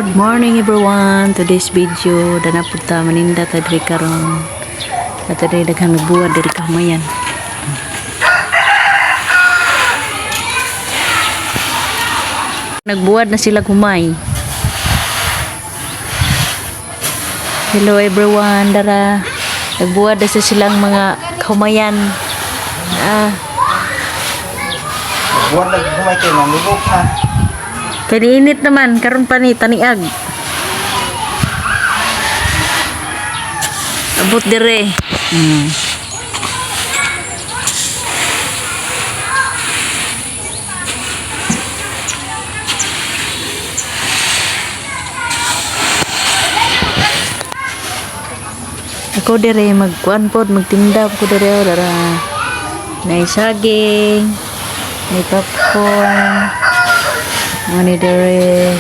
Good morning everyone. Today's video dana punta maninda ta diri karon. Ato diri daghang nagbuwad diri ka Humayan. Nagbuwad na sila Humay. Hello everyone, dara. Nagbuwad na silang mga Humayan. Buwan lagi Humay kayo, mamulok na. Kaya init naman, karon pa ni taniag. Abot dire. Ako dire magkuan pod, magtinda ko dire dara. Nay saging, may popcorn. Ani dire